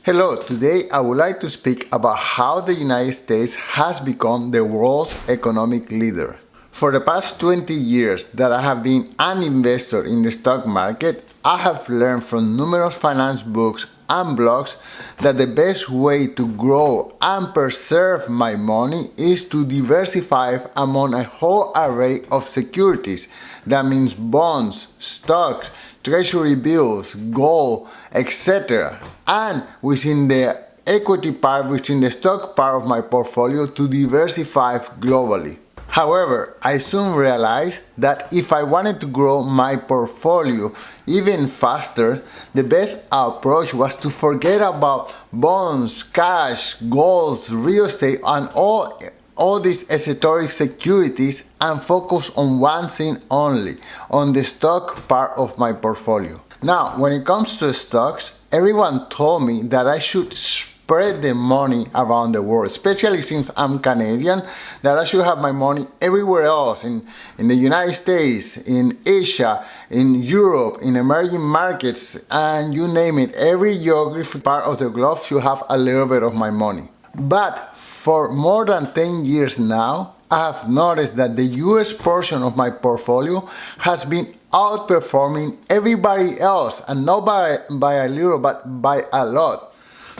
Hello, today I would like to speak about how the United States has become the world's economic leader. For the past 20 years that I have been an investor in the stock market, I have learned from numerous finance books and blogs that the best way to grow and preserve my money is to diversify among a whole array of securities. That means bonds, stocks, treasury bills, gold, etc. And within the equity part, within the stock part of my portfolio, to diversify globally. However, I soon realized that if I wanted to grow my portfolio even faster, the best approach was to forget about bonds, cash, gold, real estate, and all these esoteric securities and focus on one thing only, on the stock part of my portfolio. Now, when it comes to stocks, everyone told me that I should spread the money around the world, especially since I'm Canadian, that I should have my money everywhere else, in the United States, in Asia, in Europe, in emerging markets, and you name it. Every geographic part of the globe should have a little bit of my money. But for more than 10 years now, I have noticed that the US portion of my portfolio has been outperforming everybody else, and not by a little, but by a lot.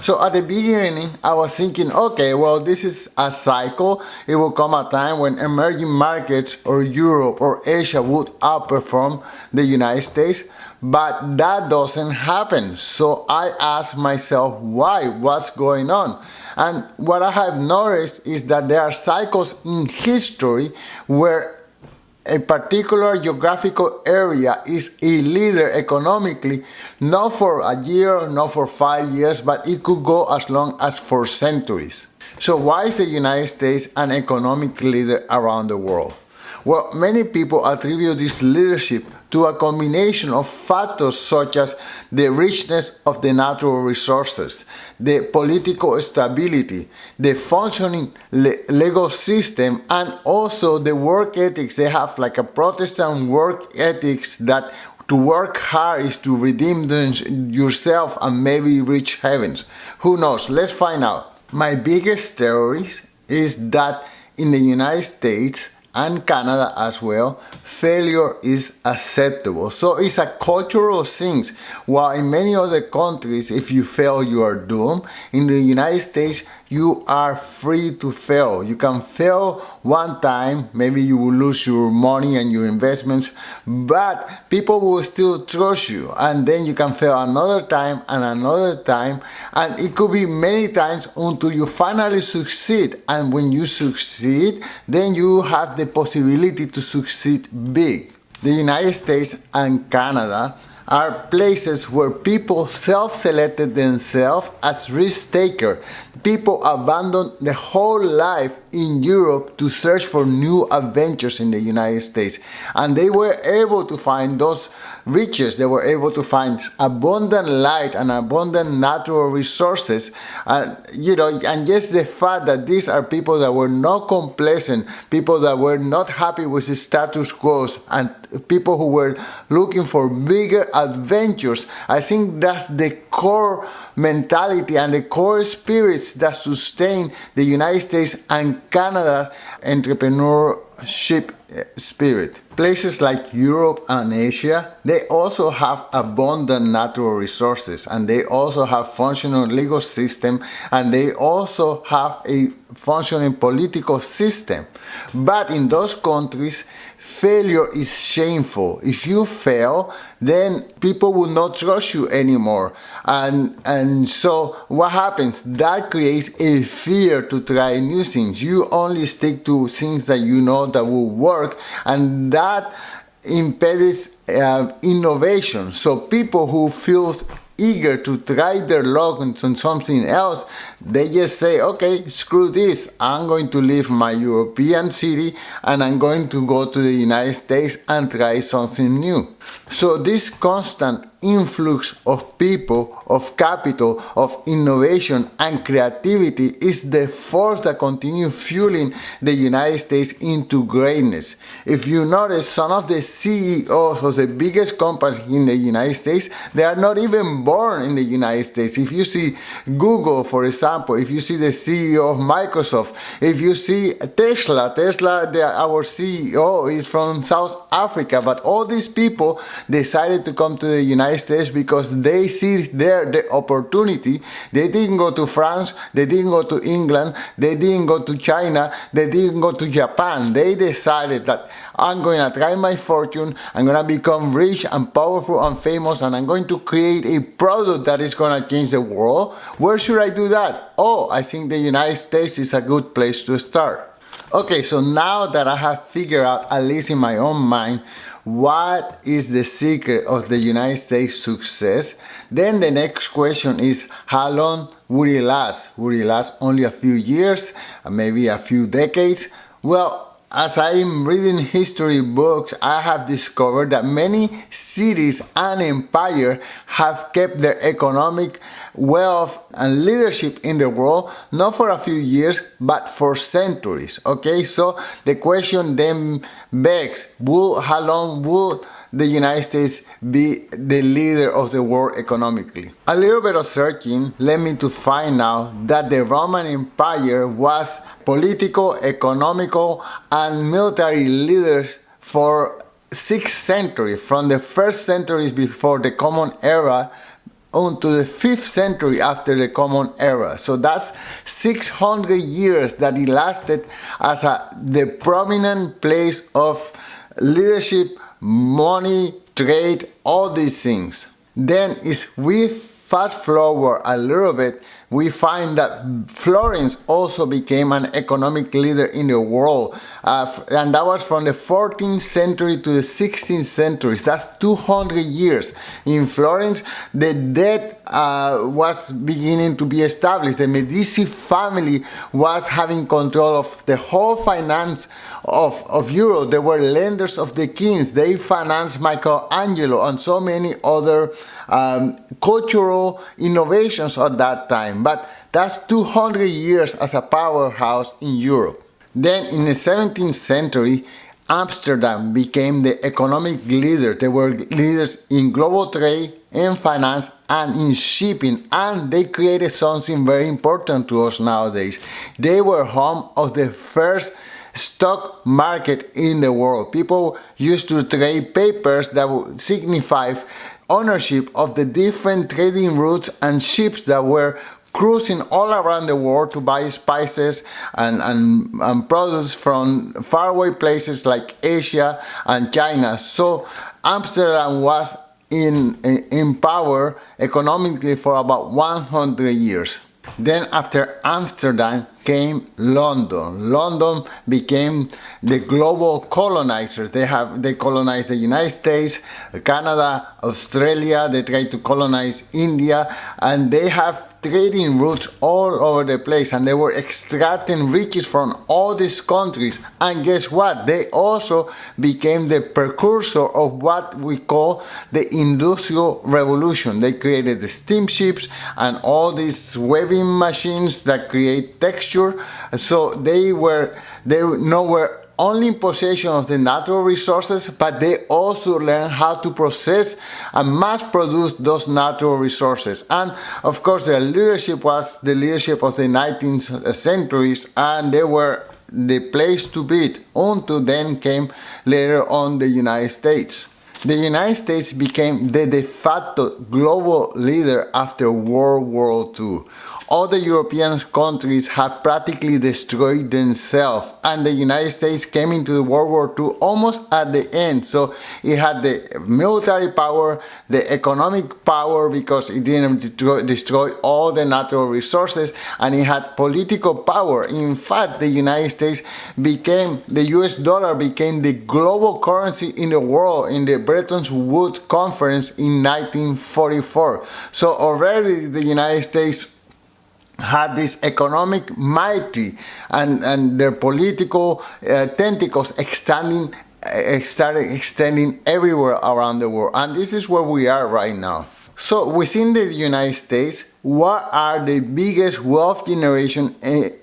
So at the beginning, I was thinking, okay, well, this is a cycle. It will come a time when emerging markets or Europe or Asia would outperform the United States, but that doesn't happen. So I asked myself, why? What's going on? And what I have noticed is that there are cycles in history where a particular geographical area is a leader economically, not for a year, not for 5 years, but it could go as long as for centuries. So why is the United States an economic leader around the world? Well, many people attribute this leadership to a combination of factors such as the richness of the natural resources, the political stability, the functioning legal system, and also the work ethics. They have like a Protestant work ethics that to work hard is to redeem yourself and maybe reach heavens. Who knows? Let's find out. My biggest theory is that in the United States and Canada as well, failure is acceptable. So it's a cultural thing. While in many other countries, if you fail, you are doomed. In the United States, you are free to fail. You can fail one time, maybe you will lose your money and your investments, but people will still trust you. And then you can fail another time and another time, and it could be many times until you finally succeed. And when you succeed, then you have the possibility to succeed big. The United States and Canada are places where people self-selected themselves as risk takers. People abandoned the whole life in Europe to search for new adventures in the United States. And they were able to find those riches. They were able to find abundant light and abundant natural resources. And just the fact that these are people that were not complacent, people that were not happy with the status quo, and people who were looking for bigger adventures. I think that's the core mentality and the core spirits that sustain the United States and Canada entrepreneurship spirit. Places like Europe and Asia, they also have abundant natural resources, and they also have functional legal system, and they also have a functioning political system. But in those countries, failure is shameful. If you fail, then people will not trust you anymore. And so what happens? That creates a fear to try new things. You only stick to things that you know that will work, and that impedes innovation. So people who feel eager to try their luck on something else, they just say, okay, screw this. I'm going to leave my European city and I'm going to go to the United States and try something new. So this constant influx of people, of capital, of innovation and creativity is the force that continues fueling the United States into greatness. If you notice, some of the CEOs of the biggest companies in the United States, they are not even born in the United States. If you see Google, for example, if you see the CEO of Microsoft, if you see Tesla, our CEO is from South Africa, but all these people decided to come to the United States because they see there the opportunity. They didn't go to France, they didn't go to England, they didn't go to China, they didn't go to Japan. They decided that I'm going to try my fortune, I'm going to become rich and powerful and famous, and I'm going to create a product that is going to change the world. Where should I do that? Oh, I think the United States is a good place to start. Okay, so now that I have figured out, at least in my own mind, what is the secret of the United States success, then the next question is, how long would it last? Would it last only a few years, maybe a few decades? Well, as I'm reading history books, I have discovered that many cities and empires have kept their economic wealth and leadership in the world, not for a few years, but for centuries. Okay, so the question then begs, how long would the United States be the leader of the world economically? A little bit of searching led me to find out that the Roman Empire was political, economical, and military leaders for 6th century, from the 1st century before the Common Era onto the 5th century after the Common Era. So that's 600 years that it lasted as the prominent place of leadership, money, trade, all these things. Then if we fast forward a little bit, we find that Florence also became an economic leader in the world. And that was from the 14th century to the 16th century. That's 200 years. In Florence, the debt was beginning to be established. The Medici family was having control of the whole finance of Europe. They were lenders of the kings. They financed Michelangelo and so many other cultural innovations at that time. But that's 200 years as a powerhouse in Europe. Then in the 17th century, Amsterdam became the economic leader. They were leaders in global trade, in finance, and in shipping, and they created something very important to us nowadays. They were home of the first stock market in the world. People used to trade papers that would signify ownership of the different trading routes and ships that were cruising all around the world to buy spices and products from faraway places like Asia and China. So Amsterdam was in power economically for about 100 years. Then after Amsterdam came London. London became the global colonizers. They colonized the United States, Canada, Australia. They tried to colonize India, and they have trading routes all over the place, and they were extracting riches from all these countries. And guess what? They also became the precursor of what we call the Industrial Revolution. They created the steamships and all these weaving machines that create texture. So they were only in possession of the natural resources, but they also learned how to process and mass produce those natural resources. And of course, their leadership was the leadership of the 19th centuries, and they were the place to beat. Until then came later on the United States. The United States became the de facto global leader after World War II. All the European countries had practically destroyed themselves, and the United States came into World War II almost at the end. So it had the military power, the economic power because it didn't destroy all the natural resources, and it had political power. In fact, the United States the US dollar became the global currency in the world in the Bretton Woods Conference in 1944. So already the United States had this economic mighty and their political tentacles extending started extending everywhere around the world. And this is where we are right now. So within the United States, what are the biggest wealth generation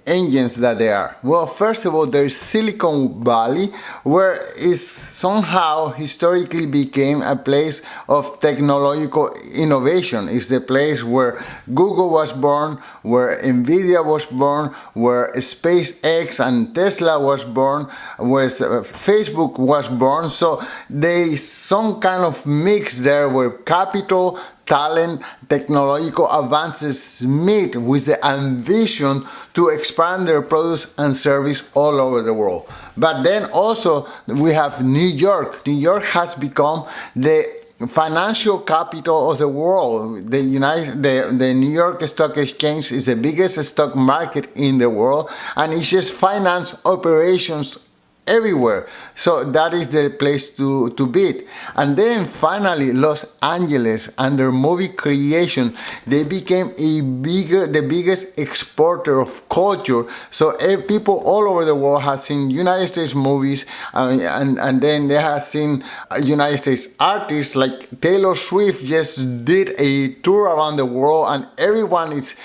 engines that there are? Well, first of all, there's Silicon Valley, where it somehow historically became a place of technological innovation. It's the place where Google was born, where Nvidia was born, where SpaceX and Tesla was born, where Facebook was born. So there is some kind of mix there where capital, talent, technological advances meet with the ambition to expand their products and service all over the world. But then also we have New York. New York has become the financial capital of the world. The New York Stock Exchange is the biggest stock market in the world, and it's just finance operations everywhere. So that is the place to beat. And then finally, Los Angeles, under movie creation, they became the biggest exporter of culture. So people all over the world have seen United States movies, and then they have seen United States artists. Like Taylor Swift just did a tour around the world, and everyone is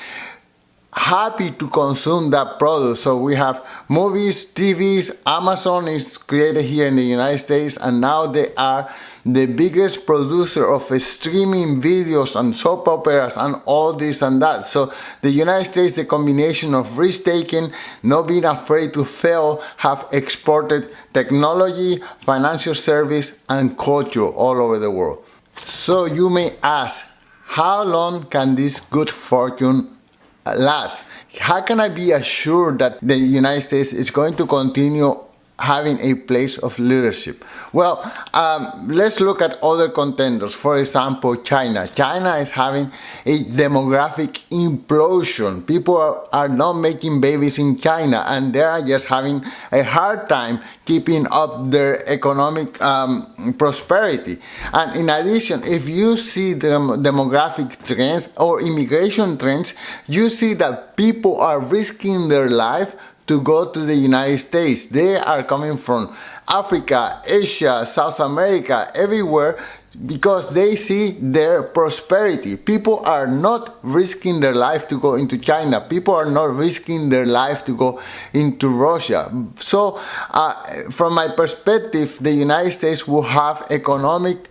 happy to consume that product. So we have movies, TVs, Amazon is created here in the United States, and now they are the biggest producer of streaming videos and soap operas and all this and that. So the United States, the combination of risk-taking, not being afraid to fail, have exported technology, financial service, and culture all over the world. So you may ask, how long can this good fortune last? How can I be assured that the United States is going to continue having a place of leadership? Well, let's look at other contenders. For example, China. China is having a demographic implosion. People are not making babies in China, and they are just having a hard time keeping up their economic prosperity. And in addition, if you see the demographic trends or immigration trends, you see that people are risking their life to go to the United States. They are coming from Africa, Asia, South America, everywhere, because they see their prosperity. People are not risking their life to go into China. People are not risking their life to go into Russia. So from my perspective, the United States will have economic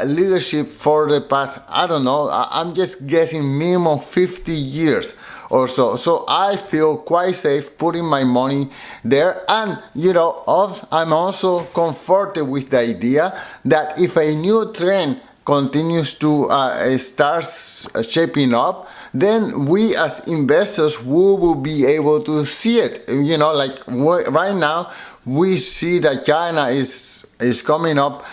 leadership for the past, I don't know, I'm just guessing minimum 50 years or so. So I feel quite safe putting my money there. And, you know, I'm also comforted with the idea that if a new trend continues to start shaping up, then we as investors, we will be able to see it. You know, like right now, we see that China is coming up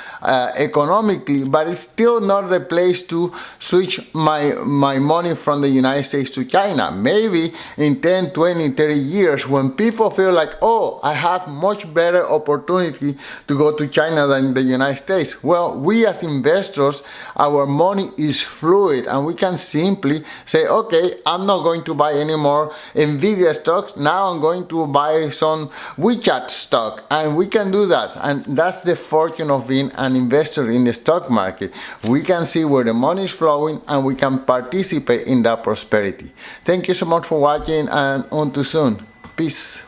economically, but it's still not the place to switch my money from the United States to China. Maybe in 10, 20, 30 years, when people feel like, oh, I have much better opportunity to go to China than the United States. Well, we as investors, our money is fluid, and we can simply say, okay, I'm not going to buy any more Nvidia stocks. Now I'm going to buy some WeChat stock, and we can do that. And that's the fortune of being an investor in the stock market. We can see where the money is flowing, and we can participate in that prosperity. Thank you so much for watching, and on to soon. Peace.